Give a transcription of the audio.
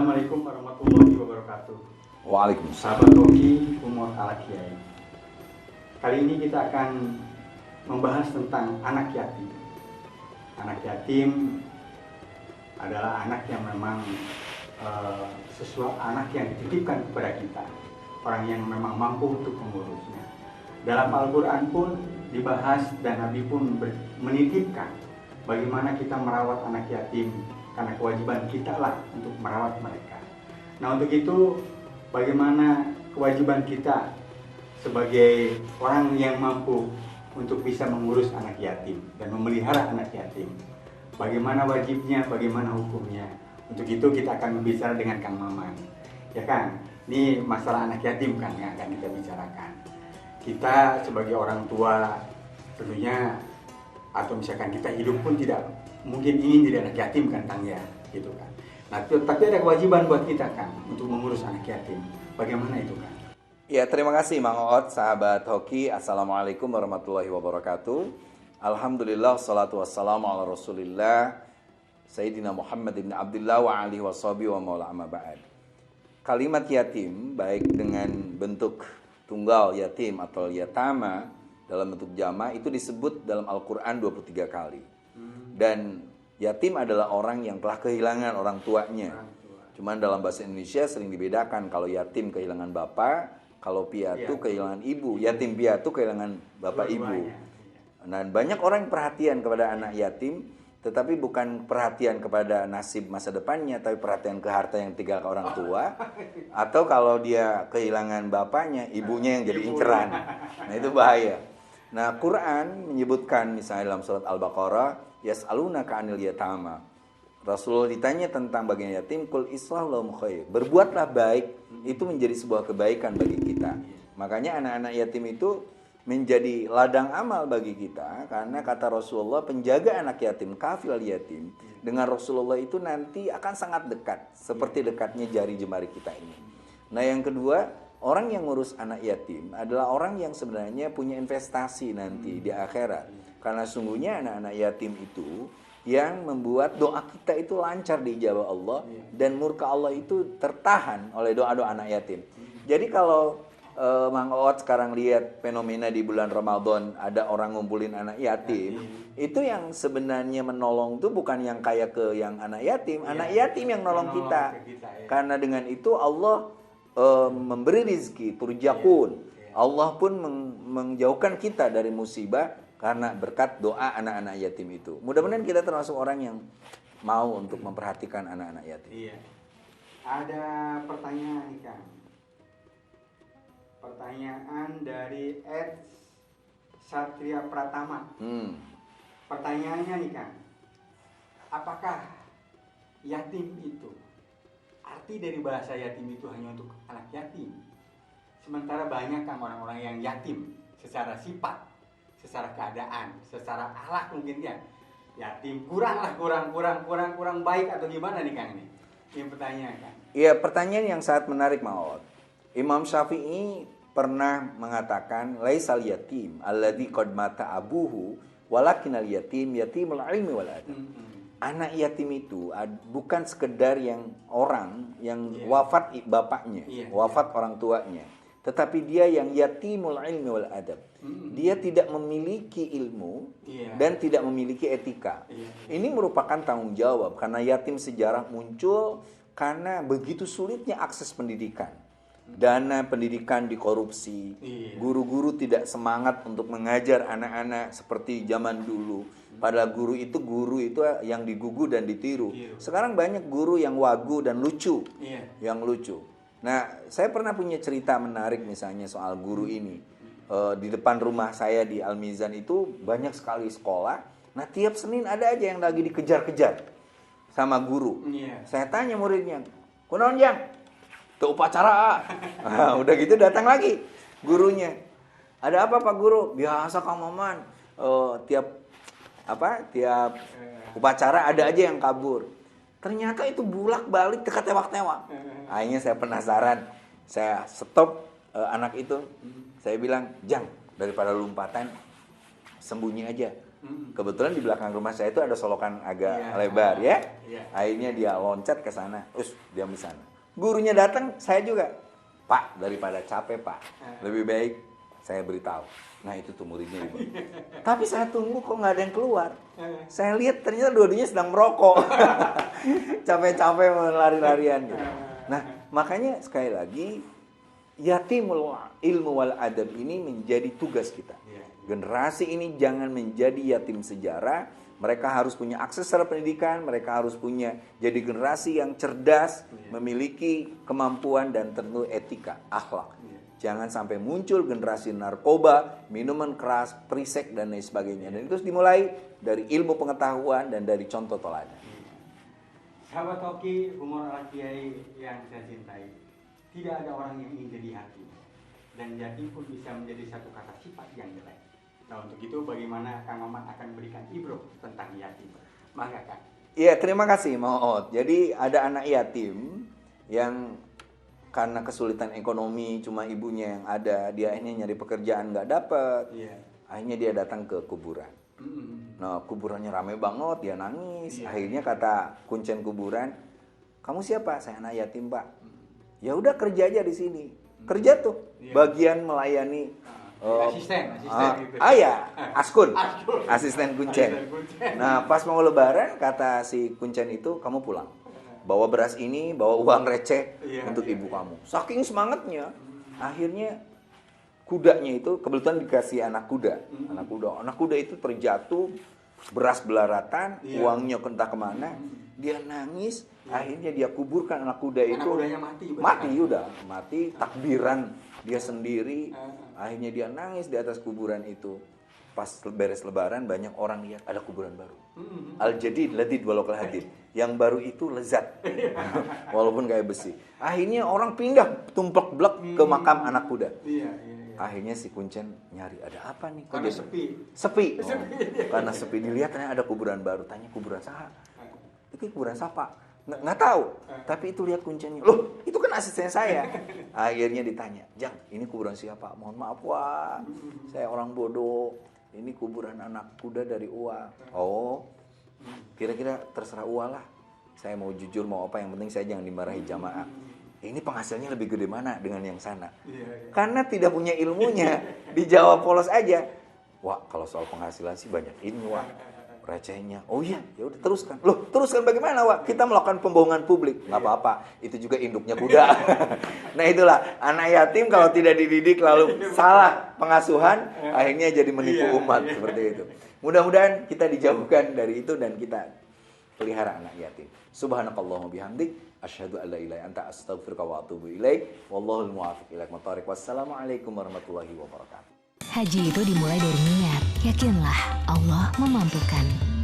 Assalamualaikum warahmatullahi wabarakatuh. Waalaikumsalam. Sahabat Rocky, Umur ala Kiai. Kali ini kita akan membahas tentang anak yatim. Anak yatim adalah anak yang memang sesuatu anak yang dititipkan kepada kita, orang yang memang mampu untuk mengurusnya. Dalam Al-Quran pun dibahas dan Nabi pun menitipkan bagaimana kita merawat anak yatim, karena kewajiban kita lah untuk merawat mereka. Nah, untuk itu bagaimana kewajiban kita sebagai orang yang mampu untuk bisa mengurus anak yatim dan memelihara anak yatim. Bagaimana wajibnya, bagaimana hukumnya. Untuk itu kita akan berbicara dengan Kang Maman. Ya Kang, ini masalah anak yatim kan yang akan kita bicarakan. Kita sebagai orang tua tentunya, atau misalkan kita hidup pun tidak mungkin ingin jadi anak yatim kan Kang ya, gitu kan. Nah, tapi ada kewajiban buat kita Kang untuk mengurus anak yatim. Bagaimana itu Kang? Ya, terima kasih Mang Oot, sahabat hoki. Assalamualaikum warahmatullahi wabarakatuh. Alhamdulillah, salatu wassalamu ala rasulillah Sayyidina Muhammad ibn Abdullah wa alihi washabihi wa maula amma ba'd. Kalimat yatim, baik dengan bentuk tunggal yatim atau yatama dalam bentuk jama, itu disebut dalam Al-Quran 23 kali. Dan yatim adalah orang yang telah kehilangan orang tuanya. Cuman dalam bahasa Indonesia sering dibedakan, kalau yatim kehilangan bapak, kalau piatu kehilangan ibu. Yatim piatu kehilangan bapak ibu. Nah, banyak orang yang perhatian kepada anak yatim, tetapi bukan perhatian kepada nasib masa depannya, tapi perhatian ke harta yang tinggal ke orang tua. Atau kalau dia kehilangan bapaknya, ibunya yang jadi inceran. Nah, itu bahaya. Nah, Quran menyebutkan misalnya dalam surat Al-Baqarah, yas'alunaka 'anil yatama. Rasulullah ditanya tentang bagian yatim, qul islahu lahum khair. Berbuatlah baik, itu menjadi sebuah kebaikan bagi kita. Makanya anak-anak yatim itu menjadi ladang amal bagi kita, karena kata Rasulullah, penjaga anak yatim, kafil yatim, dengan Rasulullah itu nanti akan sangat dekat, seperti dekatnya jari jemari kita ini. Nah, yang kedua, orang yang ngurus anak yatim adalah orang yang sebenarnya punya investasi nanti di akhirat. Karena sungguhnya anak-anak yatim itu yang membuat doa kita itu lancar diijabah Allah, dan murka Allah itu tertahan oleh doa-doa anak yatim. Jadi kalau Mang Oot sekarang lihat fenomena di bulan Ramadan, ada orang ngumpulin anak yatim, itu yang sebenarnya menolong itu bukan yang kayak ke yang anak yatim yang nolong kita. Karena dengan itu Allah memberi rizki, turjakun. Allah pun menjauhkan kita dari musibah karena berkat doa anak-anak yatim itu. Mudah-mudahan kita termasuk orang yang mau untuk memperhatikan anak-anak yatim. Iya. Ada pertanyaan nih Kang. Pertanyaan dari Ed Satria Pratama. Pertanyaannya nih Kang, apakah yatim itu, arti dari bahasa yatim itu hanya untuk anak yatim? Sementara banyak kan orang-orang yang yatim secara sifat, secara keadaan, secara akhlak mungkin ya. Yatim kurang baik atau gimana nih Kang ini? Ini pertanyaan Kang. Iya, pertanyaan yang sangat menarik Maud. Imam Syafi'i pernah mengatakan, laisal yatim alladzi qad mata abuhu walakinal yatim yatimul ilmi wal adab. Anak yatim itu bukan sekedar yang orang yang wafat bapaknya, wafat orang tuanya, tetapi dia yang yatimul ilmi wal adab. Dia tidak memiliki ilmu dan tidak memiliki etika. Ini merupakan tanggung jawab, karena yatim sejarah muncul karena begitu sulitnya akses pendidikan. Dana pendidikan dikorupsi, guru-guru tidak semangat untuk mengajar anak-anak seperti zaman dulu. Padahal guru itu yang digugu dan ditiru. Sekarang banyak guru yang wagu dan lucu, yang lucu. Nah, saya pernah punya cerita menarik misalnya soal guru ini. Di depan rumah saya di Al-Mizan itu banyak sekali sekolah. Nah, tiap Senin ada aja yang lagi dikejar-kejar sama guru. Saya tanya muridnya, kunaon jang? Tuh upacara. Nah, udah gitu datang lagi gurunya. Ada apa Pak Guru? Biasa Kang Maman. Tiap upacara ada aja yang kabur. Ternyata itu bulak-balik teka tewak-tewak. Akhirnya saya penasaran. Saya stop anak itu. Saya bilang, "Jang, daripada lompatan, sembunyi aja. Kebetulan di belakang rumah saya itu ada solokan agak Iya. lebar ya. Iya. Akhirnya dia loncat ke sana, terus diam di sana. Gurunya datang, saya juga, Pak, daripada capek Pak, lebih baik saya beritahu. Nah itu tuh muridnya Ibu. Tapi saya tunggu kok nggak ada yang keluar. Saya lihat ternyata dua-duanya sedang merokok. Capek-capek lari-larian gitu. Nah makanya sekali lagi yatimul ilmu wal adab ini menjadi tugas kita. Generasi ini jangan menjadi yatim sejarah. Mereka harus punya akses secara pendidikan. Mereka harus punya jadi generasi yang cerdas, memiliki kemampuan dan tentu etika, akhlak. Jangan sampai muncul generasi narkoba, minuman keras, perisek dan lain sebagainya. Dan itu dimulai dari ilmu pengetahuan dan dari contoh teladan. Sahabat Hoki, humor ala kiai yang saya cintai. Tidak ada orang yang ingin jadi yatim. Dan yatim pun bisa menjadi satu kata sifat yang jelek. Nah untuk itu bagaimana Kang Maman akan berikan ibrah tentang yatim? Maka Kang. Iya, terima kasih Maot. Jadi ada anak yatim yang karena kesulitan ekonomi, cuma ibunya yang ada, dia akhirnya nyari pekerjaan nggak dapet. Akhirnya dia datang ke kuburan. Nah kuburannya rame banget, dia nangis. Akhirnya kata kuncen kuburan, kamu siapa? Saya anak yatim Pak. Ya udah kerja aja di sini. Kerja tuh, bagian melayani. Asisten gitu. Ya, Askun, asisten kuncen. Nah pas mau lebaran kata si kuncen itu, kamu pulang. Bawa beras ini, bawa uang receh untuk ibu kamu. Saking semangatnya, akhirnya kudanya itu kebetulan dikasih anak kuda. Anak kuda itu terjatuh, beras belaratan, uangnya entah kemana. Dia nangis, akhirnya dia kuburkan anak kuda itu. Anak kudanya mati, takbiran dia sendiri. Akhirnya dia nangis di atas kuburan itu. Pas beres lebaran banyak orang lihat ada kuburan baru. Al-jadid ladid walakal hadid. Yang baru itu lezat. Walaupun kayak besi. Akhirnya orang pindah tumplek-blek ke makam anak kuda. Akhirnya si kuncen nyari ada apa nih? Karena sepi. Karena sepi dilihat ternyata ada kuburan baru. Tanya kuburan saha? Itu kuburan siapa? Nggak tahu. Tapi itu lihat kuncennya. Loh, itu kan asisten saya. Akhirnya ditanya, Jang, ini kuburan siapa? Mohon maaf Wak, saya orang bodoh. Ini kuburan anak kuda dari Uwa. Oh, kira-kira terserah Uwa lah. Saya mau jujur mau apa, yang penting saya jangan dimarahi jamaah. Ini penghasilnya lebih gede mana dengan yang sana? Karena tidak punya ilmunya, dijawab polos aja. Wah, kalau soal penghasilan sih banyak ini Wak. Recehnya. Oh iya, ya udah teruskan. Loh, teruskan bagaimana, Wak? Kita melakukan pembohongan publik. Nggak apa-apa, itu juga induknya kuda. Nah itulah, anak yatim kalau tidak dididik lalu salah pengasuhan, akhirnya jadi menipu umat seperti itu. Mudah-mudahan kita dijauhkan dari itu dan kita pelihara anak yatim. Subhanakallahumma bihamdik, asyhadu an la ilaha illa anta, astaghfiruka wa atubu ilaik. Wallahul muwaffiq ila aqwamit thoriq. Wassalamualaikum warahmatullahi wabarakatuh. Haji itu dimulai dari niat. Yakinlah Allah memampukan.